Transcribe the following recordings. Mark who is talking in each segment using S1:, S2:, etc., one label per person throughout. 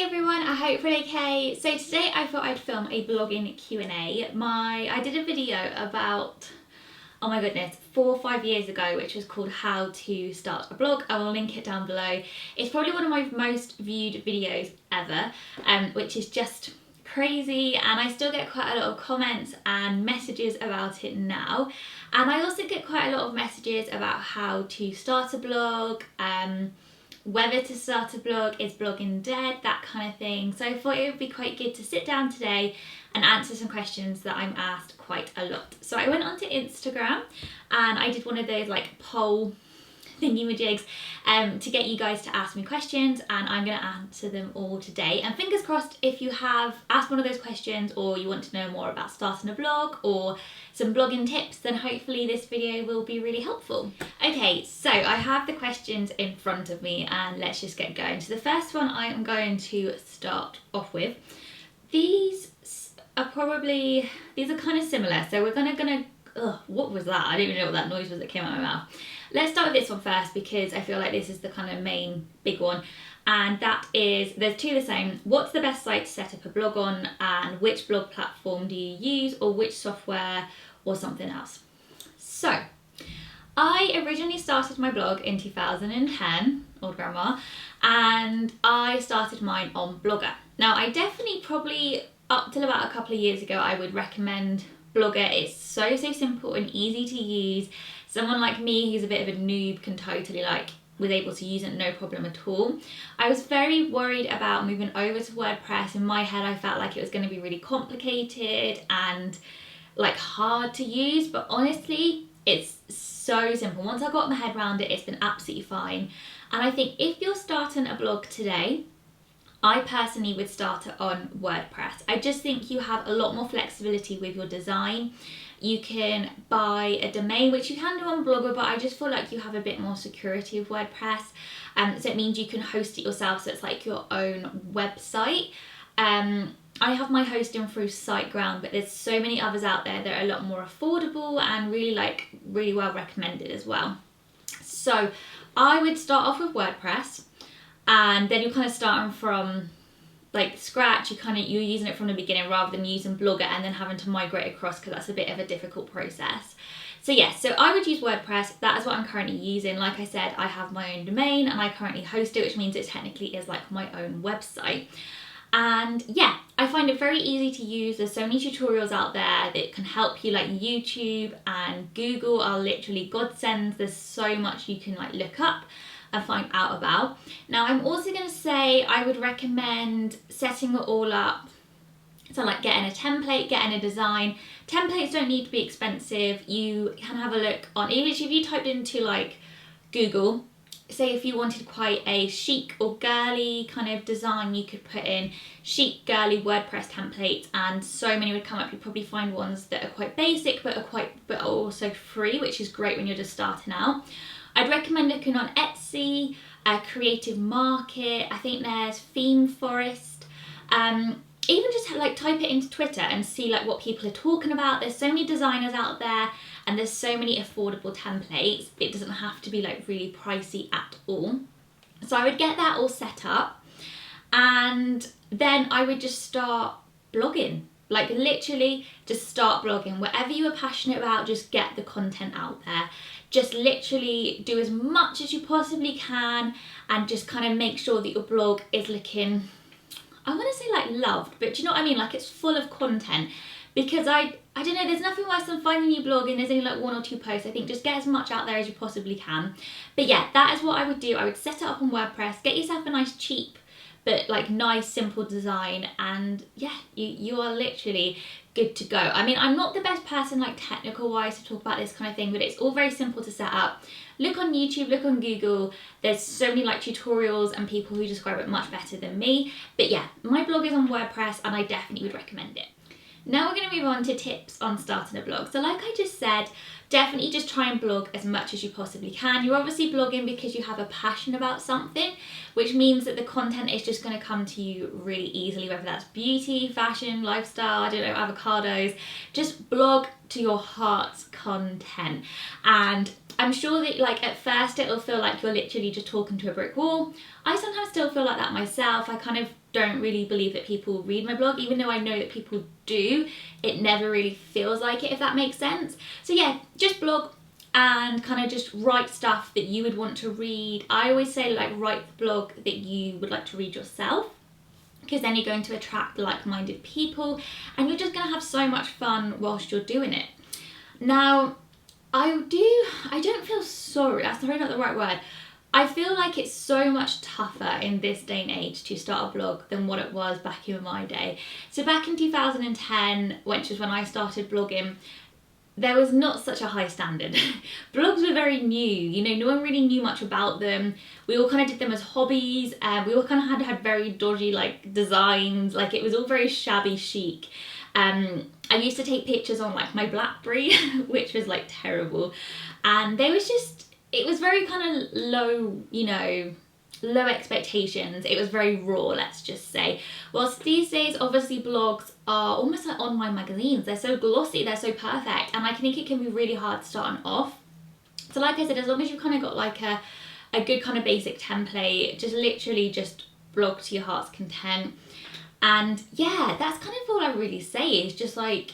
S1: everyone, I hope you're okay. So today I thought I'd film a blogging Q&A. I did a video about, oh my goodness, 4 or 5 years ago, which was called How to Start a Blog. I will link it down below. It's probably one of my most viewed videos ever, which is just crazy, and I still get quite a lot of comments and messages about it now. And I also get quite a lot of messages about how to start a blog, whether to start a blog, is blogging dead, that kind of thing. So I thought it would be quite good to sit down today and answer some questions that I'm asked quite a lot. So I went onto Instagram and I did one of those like poll thingy-majigs to get you guys to ask me questions, and I'm going to answer them all today. And fingers crossed, if you have asked one of those questions or you want to know more about starting a blog or some blogging tips, then hopefully this video will be really helpful. Okay, so I have the questions in front of me and let's just get going. So the first one I am going to start off with. These are kind of similar. So we're gonna what was that? I don't even know what that noise was that came out of my mouth. Let's start with this one first because I feel like this is the kind of main big one, and that is, there's two the same. What's the best site to set up a blog on, and which blog platform do you use, or which software or something else? So I originally started my blog in 2010, old grandma, and I started mine on Blogger. Now I definitely probably up till about a couple of years ago I would recommend Blogger. It's so simple and easy to use. Someone like me who's a bit of a noob can totally was able to use it no problem at all. I was very worried about moving over to WordPress. In my head I felt like it was going to be really complicated and hard to use, but honestly it's so simple. Once I got my head around it, it's been absolutely fine. And I think if you're starting a blog today, I personally would start it on WordPress. I just think you have a lot more flexibility with your design. You can buy a domain, which you can do on Blogger, but I just feel like you have a bit more security with WordPress. So it means you can host it yourself, so it's like your own website. I have my hosting through SiteGround, but there's so many others out there that are a lot more affordable and really well recommended as well. So I would start off with WordPress, and then you're kind of starting from scratch. You're using it from the beginning rather than using Blogger and then having to migrate across, because that's a bit of a difficult process. So yes, so I would use WordPress. That is what I'm currently using. Like I said, I have my own domain and I currently host it, which means it technically is like my own website. And yeah, I find it very easy to use. There's so many tutorials out there that can help you, like YouTube and Google are literally godsends. There's so much you can look up and find out about. Now I'm also going to say I would recommend setting it all up. So getting a template, getting a design. Templates don't need to be expensive. You can have a look on, even if you typed into Google, say if you wanted quite a chic or girly kind of design, you could put in chic girly WordPress templates, and so many would come up. You'd probably find ones that are quite basic but are also free, which is great when you're just starting out. I'd recommend looking on Etsy, Creative Market. I think there's Theme Forest. Even just type it into Twitter and see what people are talking about. There's so many designers out there and there's so many affordable templates. It doesn't have to be really pricey at all. So I would get that all set up, and then I would just start blogging. Literally just start blogging. Whatever you are passionate about, just get the content out there. Just literally do as much as you possibly can and just kind of make sure that your blog is looking, I want to say loved, but do you know what I mean? It's full of content. Because I don't know, there's nothing worse than finding you blog and there's only 1 or 2 posts. I think just get as much out there as you possibly can. But yeah, that is what I would do. I would set it up on WordPress, get yourself a nice cheap but nice simple design, and yeah, you are literally good to go. I mean, I'm not the best person technical wise to talk about this kind of thing, but it's all very simple to set up. Look on YouTube, look on Google. There's so many tutorials and people who describe it much better than me. But yeah, my blog is on WordPress and I definitely would recommend it. Now we're going to move on to tips on starting a blog. So like I just said, definitely just try and blog as much as you possibly can. You're obviously blogging because you have a passion about something, which means that the content is just going to come to you really easily, whether that's beauty, fashion, lifestyle, I don't know, avocados. Just blog to your heart's content. And I'm sure that at first it'll feel like you're literally just talking to a brick wall. I sometimes still feel like that myself. I kind of don't really believe that people read my blog, even though I know that people do. It never really feels like it, if that makes sense. So yeah, just blog and kind of just write stuff that you would want to read. I always say, like, write the blog that you would like to read yourself, because then you're going to attract like-minded people and you're just going to have so much fun whilst you're doing it. Now, I don't feel sorry, that's probably not the right word. I feel like it's so much tougher in this day and age to start a blog than what it was back in my day. So back in 2010, which is when I started blogging, there was not such a high standard. Blogs were very new, you know, no one really knew much about them. We all kind of did them as hobbies, we all kind of had very dodgy like designs, like it was all very shabby chic. I used to take pictures on like my BlackBerry, which was like terrible, and they was just, it was very kind of low, you know, low expectations. It was very raw, let's just say. Whilst these days, obviously blogs are almost like online magazines. They're so glossy, they're so perfect, and I think it can be really hard starting off. So like I said, as long as you've kind of got like a good kind of basic template, just literally just blog to your heart's content. And yeah, that's kind of all I really say, is just like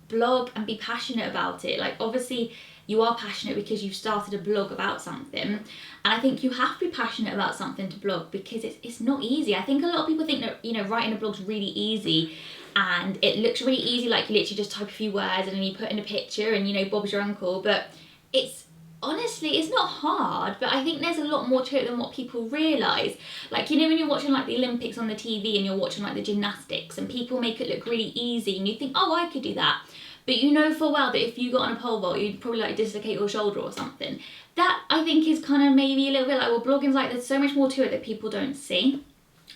S1: blog and be passionate about it. Like obviously you are passionate because you've started a blog about something, and I think you have to be passionate about something to blog, because it's not easy. I think a lot of people think that, you know, writing a blog's really easy and it looks really easy, like you literally just type a few words and then you put in a picture and, you know, Bob's your uncle. But it's honestly, it's not hard, but I think there's a lot more to it than what people realise. Like, you know, when you're watching like the Olympics on the TV and you're watching like the gymnastics and people make it look really easy and you think, oh, I could do that. But you know full well that if you got on a pole vault, you'd probably like dislocate your shoulder or something. That I think is kind of maybe a little bit like, well, blogging's like, there's so much more to it that people don't see.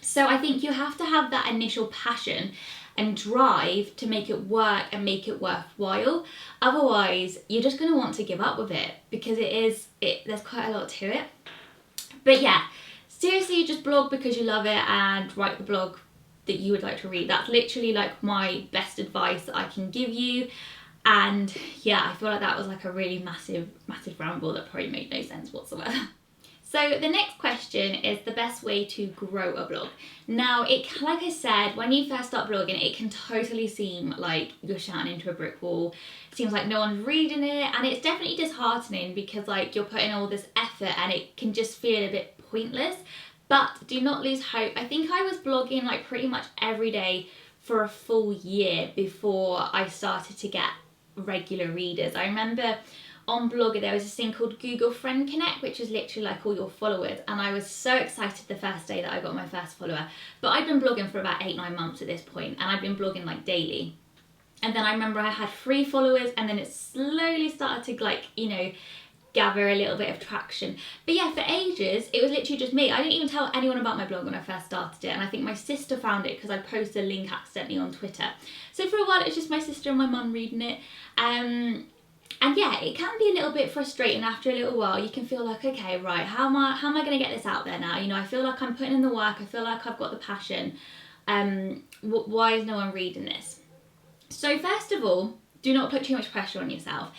S1: So I think you have to have that initial passion and drive to make it work and make it worthwhile. Otherwise, you're just going to want to give up with it, because there's quite a lot to it. But yeah, seriously, just blog because you love it and write the blog that you would like to read. That's literally like my best advice that I can give you. And yeah, I feel like that was like a really massive ramble that probably made no sense whatsoever. So the next question is the best way to grow a blog. Now, like I said, when you first start blogging, it can totally seem like you're shouting into a brick wall. It seems like no one's reading it, and it's definitely disheartening because like you're putting all this effort and it can just feel a bit pointless. But do not lose hope. I think I was blogging like pretty much every day for a full year before I started to get regular readers. I remember on Blogger there was this thing called Google Friend Connect, which was literally like all your followers, and I was so excited the first day that I got my first follower. But I'd been blogging for about 8-9 months at this point, and I'd been blogging like daily. And then I remember I had 3 followers, and then it slowly started to like, you know, gather a little bit of traction. But yeah, for ages it was literally just me. I didn't even tell anyone about my blog when I first started it, and I think my sister found it because I posted a link accidentally on Twitter. So for a while it was just my sister and my mum reading it. And yeah, it can be a little bit frustrating after a little while. You can feel like, okay, right, how am I going to get this out there now? You know, I feel like I'm putting in the work, I feel like I've got the passion. Why is no one reading this? So first of all, do not put too much pressure on yourself.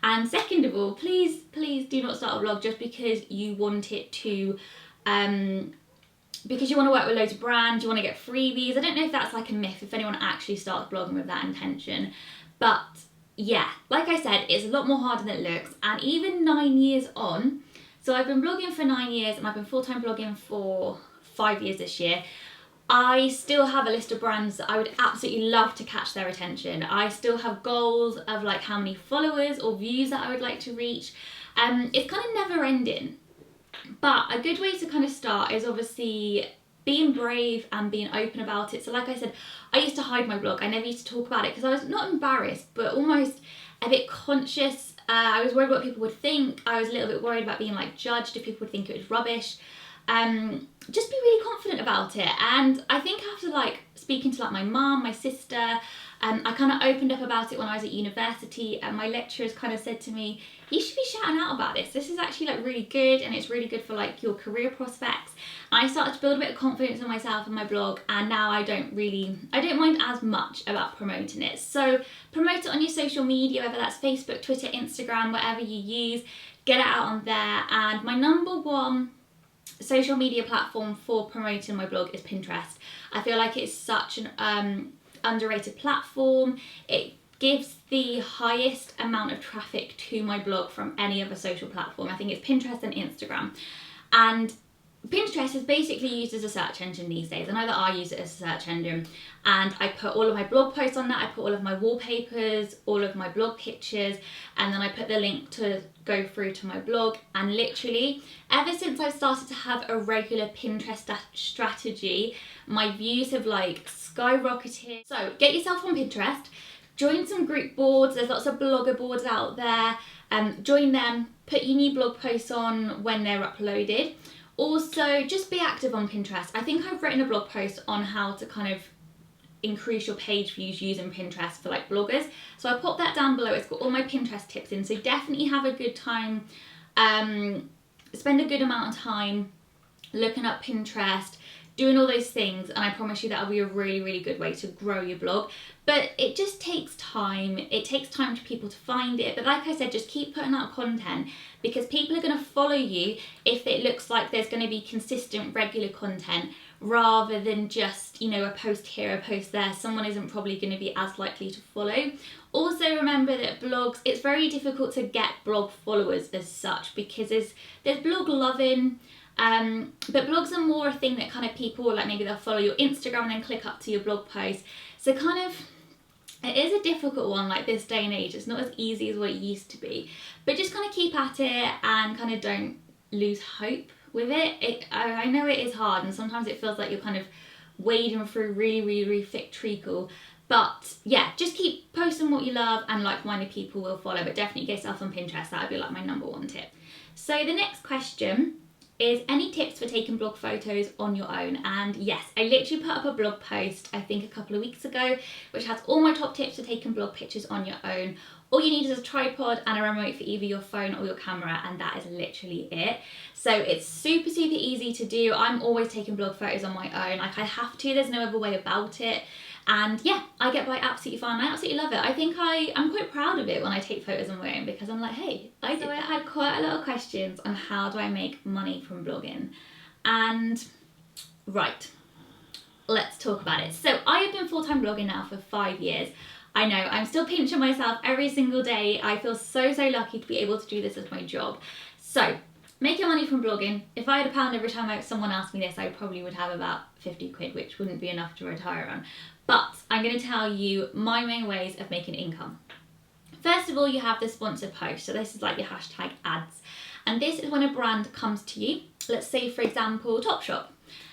S1: And second of all, please do not start a blog just because you want it to, because you want to work with loads of brands, you want to get freebies. I don't know if that's like a myth, if anyone actually starts blogging with that intention. But yeah, like I said, it's a lot more harder than it looks. And even 9 years on, so I've been blogging for 9 years and I've been full-time blogging for 5 years this year. I still have a list of brands that I would absolutely love to catch their attention. I still have goals of like how many followers or views that I would like to reach. It's kind of never ending. But a good way to kind of start is obviously being brave and being open about it. So like I said, I used to hide my blog. I never used to talk about it because I was not embarrassed, but almost a bit conscious. I was worried what people would think. I was a little bit worried about being like judged, if people would think it was rubbish. Just be really confident about it. And I think after like speaking to like my mum, my sister, I kind of opened up about it when I was at university, and my lecturers kind of said to me, you should be shouting out about this. This is actually like really good, and it's really good for like your career prospects. And I started to build a bit of confidence in myself and my blog, and now I don't mind as much about promoting it. So promote it on your social media, whether that's Facebook, Twitter, Instagram, whatever you use, get it out on there. And my number one social media platform for promoting my blog is Pinterest. I feel like it's such an underrated platform. It gives the highest amount of traffic to my blog from any other social platform. I think it's Pinterest and Instagram. And Pinterest is basically used as a search engine these days. I know that I use it as a search engine, and I put all of my blog posts on that. I put all of my wallpapers, all of my blog pictures, and then I put the link to go through to my blog. And literally, ever since I've started to have a regular Pinterest strategy, my views have like skyrocketed. So get yourself on Pinterest, join some group boards. There's lots of blogger boards out there. Join them, put your new blog posts on when they're uploaded. Also, just be active on Pinterest. I think I've written a blog post on how to kind of increase your page views using Pinterest for like bloggers. So I'll pop that down below. It's got all my Pinterest tips in. So definitely have a good time. Spend a good amount of time looking up Pinterest, doing all those things, and I promise you that'll be a really, really good way to grow your blog. But it just takes time. It takes time for people to find it. But like I said, just keep putting out content, because people are going to follow you if it looks like there's going to be consistent, regular content, rather than just, you know, a post here, a post there. Someone isn't probably going to be as likely to follow. Also remember that blogs, it's very difficult to get blog followers as such, because there's blog loving, but blogs are more a thing that kind of people, like maybe they'll follow your Instagram and then click up to your blog post. So kind of, it is a difficult one like this day and age. It's not as easy as what it used to be, but just kind of keep at it and kind of don't lose hope with it. I know it is hard, and sometimes it feels like you're kind of wading through really, really, really thick treacle. But yeah, just keep posting what you love, and like-minded people will follow. But definitely get yourself on Pinterest. That would be like my #1 tip. So the next question is, any tips for taking blog photos on your own? And yes, I literally put up a blog post I think a couple of weeks ago which has all my top tips for taking blog pictures on your own. All you need is a tripod and a remote for either your phone or your camera, and that is literally it. So it's super, super easy to do. I'm always taking blog photos on my own. Like, I have to, there's no other way about it. And yeah, I get by absolutely fine. I absolutely love it. I think I'm quite proud of it when I take photos on my own, because I'm like, hey, I did that. I had quite a lot of questions on how do I make money from blogging. And right, let's talk about it. So I have been full-time blogging now for 5 years. I know, I'm still pinching myself every single day. I feel so, so lucky to be able to do this as my job. So, making money from blogging, if I had £1 every time someone asked me this, I probably would have about 50 quid, which wouldn't be enough to retire on. But I'm going to tell you my main ways of making income. First of all, you have the sponsored post. So this is like your hashtag ads. And this is when a brand comes to you. Let's say, for example, Topshop.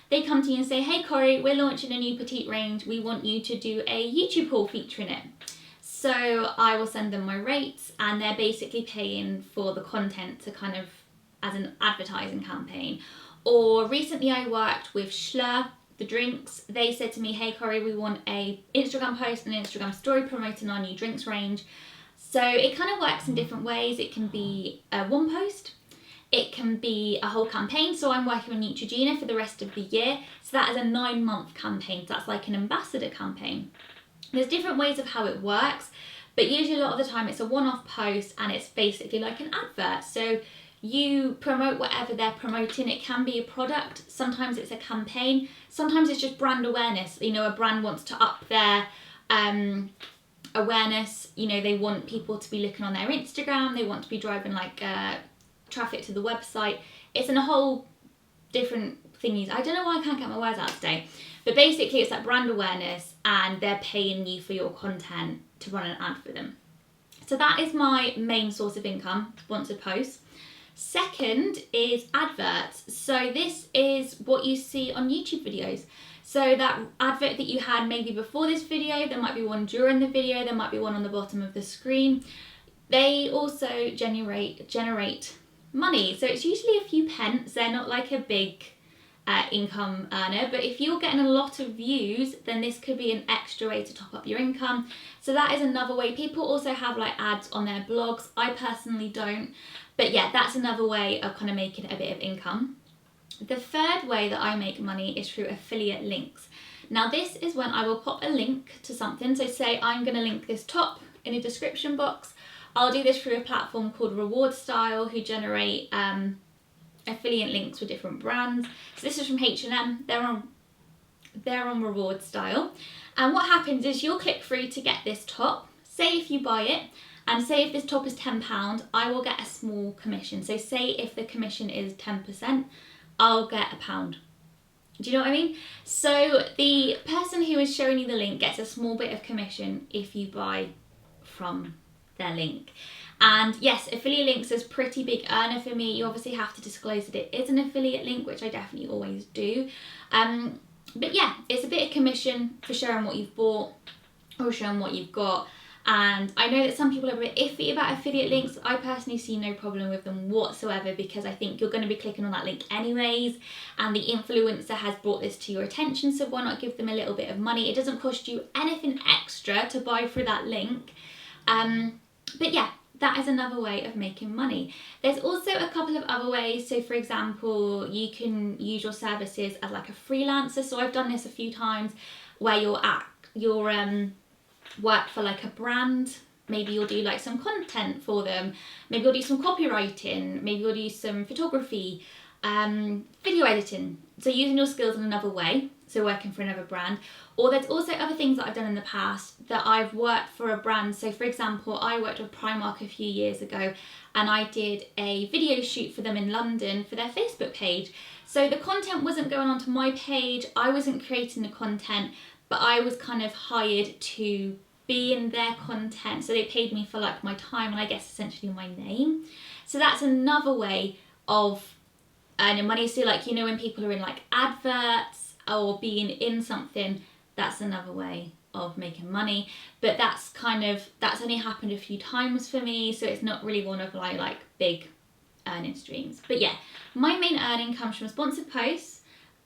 S1: They come to you and say, hey Corey, we're launching a new petite range. We want you to do a YouTube haul featuring it. So I will send them my rates, and they're basically paying for the content to kind of, as an advertising campaign. Or recently I worked with Schlur, the drinks. They said to me, hey Corey, we want a Instagram post and an Instagram story promoting our new drinks range. So it kind of works in different ways. It can be one post. It can be a whole campaign. So I'm working with Neutrogena for the rest of the year. So that is a 9-month campaign. So that's like an ambassador campaign. There's different ways of how it works, but usually a lot of the time it's a one-off post and it's basically like an advert. So you promote whatever they're promoting. It can be a product. Sometimes it's a campaign. Sometimes it's just brand awareness. You know, a brand wants to up their awareness. You know, they want people to be looking on their Instagram. They want to be driving like traffic to the website. It's in a whole different thingies. I don't know why I can't get my words out today, but basically it's like brand awareness, and they're paying you for your content to run an ad for them. So that is my main source of income, sponsored posts. Second is adverts. So this is what you see on YouTube videos. So that advert that you had maybe before this video, there might be one during the video, there might be one on the bottom of the screen. They also generate money. So it's usually a few pence. They're not like a big income earner, but if you're getting a lot of views, then this could be an extra way to top up your income. So that is another way. People also have like ads on their blogs. I personally don't, but yeah, that's another way of kind of making a bit of income. The third way that I make money is through affiliate links. Now this is when I will pop a link to something. So say I'm going to link this top in a description box. I'll do this through a platform called Reward Style, who generate affiliate links for different brands. So this is from H&M. They're on reward style. And what happens is you'll click through to get this top. Say if you buy it, and say if this top is £10, I will get a small commission. So say if the commission is 10%, I'll get £1. Do you know what I mean? So the person who is showing you the link gets a small bit of commission if you buy from their link. And yes, affiliate links is a pretty big earner for me. You obviously have to disclose that it is an affiliate link, which I definitely always do. But yeah, it's a bit of commission for showing what you've bought or showing what you've got. And I know that some people are a bit iffy about affiliate links. I personally see no problem with them whatsoever, because I think you're going to be clicking on that link anyways, and the influencer has brought this to your attention, so why not give them a little bit of money? It doesn't cost you anything extra to buy through that link. But yeah, that is another way of making money. There's also a couple of other ways. So for example, you can use your services as like a freelancer. So I've done this a few times where you're work for like a brand. Maybe you'll do like some content for them. Maybe you'll do some copywriting. Maybe you'll do some photography, video editing. So using your skills in another way. So working for another brand. Or there's also other things that I've done in the past that I've worked for a brand. So for example, I worked with Primark a few years ago, and I did a video shoot for them in London for their Facebook page. So the content wasn't going onto my page. I wasn't creating the content, but I was kind of hired to be in their content. So they paid me for like my time and I guess essentially my name. So that's another way of earning money. So like, you know, when people are in like adverts or being in something, that's another way of making money. But that's only happened a few times for me. So it's not really one of my like big earning streams. But yeah, my main earning comes from sponsored posts,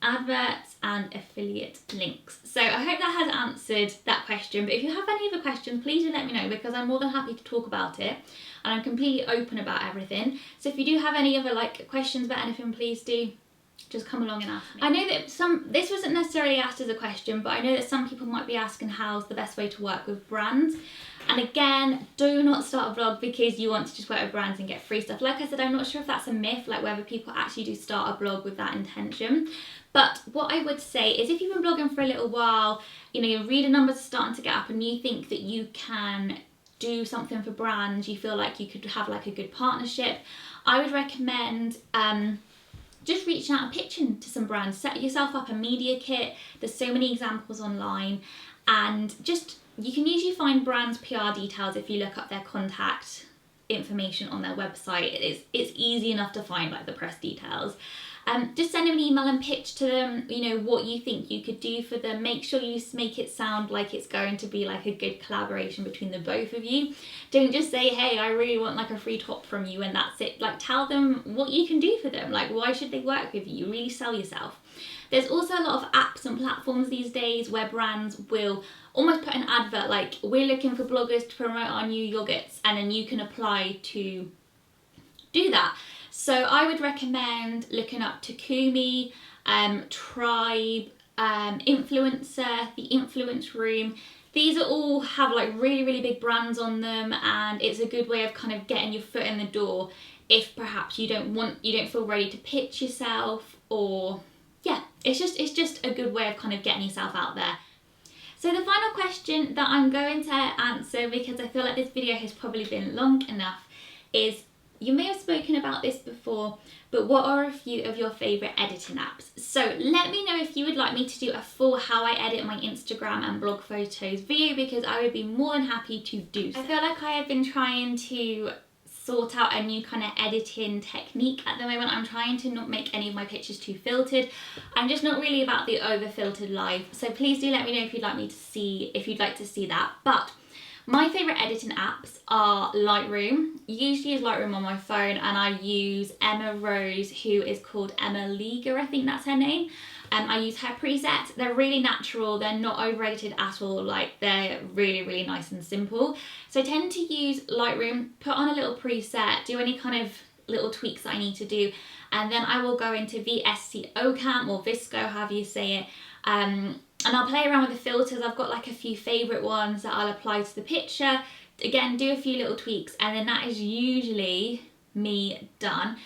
S1: adverts and affiliate links. So I hope that has answered that question, but if you have any other questions, please do let me know, because I'm more than happy to talk about it and I'm completely open about everything. So if you do have any other like questions about anything, please do just come along and ask me. I know that this wasn't necessarily asked as a question, but I know that some people might be asking how's the best way to work with brands. And again, do not start a blog because you want to just work with brands and get free stuff. Like I said, I'm not sure if that's a myth, like whether people actually do start a blog with that intention. But what I would say is if you've been blogging for a little while, you know, your reader numbers are starting to get up and you think that you can do something for brands, you feel like you could have like a good partnership, I would recommend just reaching out and pitching to some brands. Set yourself up a media kit. There's so many examples online, and just you can usually find brands' PR details if you look up their contact information on their website. It's easy enough to find like the press details. Just send them an email and pitch to them, you know, what you think you could do for them. Make sure you make it sound like it's going to be like a good collaboration between the both of you. Don't just say, hey, I really want like a free top from you and that's it. Like tell them what you can do for them. Like why should they work with you? Really sell yourself. There's also a lot of apps and platforms these days where brands will almost put an advert like, we're looking for bloggers to promote our new yogurts, and then you can apply to do that. So I would recommend looking up Takumi, Tribe, Influencer, The Influence Room. These are all have like really, really big brands on them, and it's a good way of kind of getting your foot in the door if perhaps you don't feel ready to pitch yourself, or yeah, it's just a good way of kind of getting yourself out there. So the final question that I'm going to answer, because I feel like this video has probably been long enough, is you may have spoken about this before, but what are a few of your favourite editing apps? So let me know if you would like me to do a full how I edit my Instagram and blog photos video, because I would be more than happy to do so. I feel like I have been trying to sort out a new kind of editing technique at the moment. I'm trying to not make any of my pictures too filtered. I'm just not really about the over filtered life. So please do let me know if you'd like to see that. But my favourite editing apps are Lightroom. Usually use Lightroom on my phone, and I use Emma Rose, who is called Emma Liga, I think that's her name. I use her presets. They're really natural, they're not over edited at all, like they're really, really nice and simple. So I tend to use Lightroom, put on a little preset, do any kind of little tweaks that I need to do, and then I will go into VSCO Cam or Visco, however you say it, and I'll play around with the filters. I've got like a few favourite ones that I'll apply to the picture. Again, do a few little tweaks, and then that is usually me done.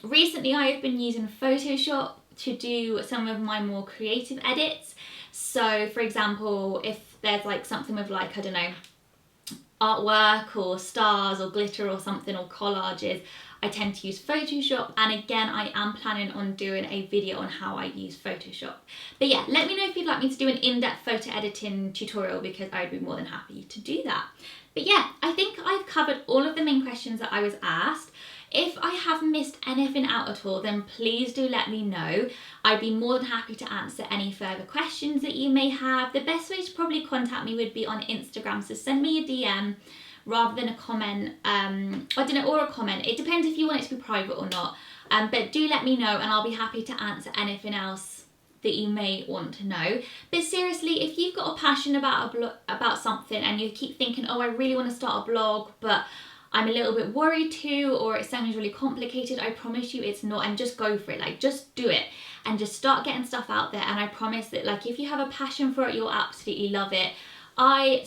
S1: Recently I have been using Photoshop to do some of my more creative edits. So for example, if there's like something with like, I don't know, artwork or stars or glitter or something, or collages, I tend to use Photoshop. And again, I am planning on doing a video on how I use Photoshop. But yeah, let me know if you'd like me to do an in-depth photo editing tutorial, because I'd be more than happy to do that. But yeah, I think I've covered all of the main questions that I was asked. If I have missed anything out at all, then please do let me know. I'd be more than happy to answer any further questions that you may have. The best way to probably contact me would be on Instagram, so send me a DM rather than a comment, I don't know, or a comment. It depends if you want it to be private or not, but do let me know and I'll be happy to answer anything else that you may want to know. But seriously, if you've got a passion about something and you keep thinking, oh, I really want to start a blog, but I'm a little bit worried too, or it sounds really complicated, I promise you it's not. And just go for it, like just do it and just start getting stuff out there. And I promise that, like, if you have a passion for it, you'll absolutely love it.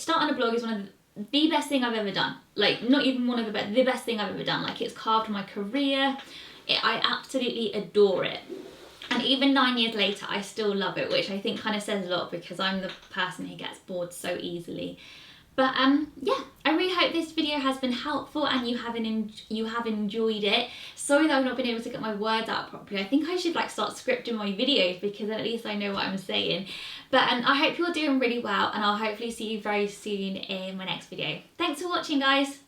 S1: Starting a blog is one of the best thing I've ever done. Like, not even one of the best thing I've ever done. Like, it's carved my career. I absolutely adore it. And even 9 years later, I still love it, which I think kind of says a lot, because I'm the person who gets bored so easily. But yeah, I really hope this video has been helpful and you have enjoyed it. Sorry that I've not been able to get my words out properly. I think I should like start scripting my videos, because at least I know what I'm saying. But I hope you're doing really well, and I'll hopefully see you very soon in my next video. Thanks for watching, guys.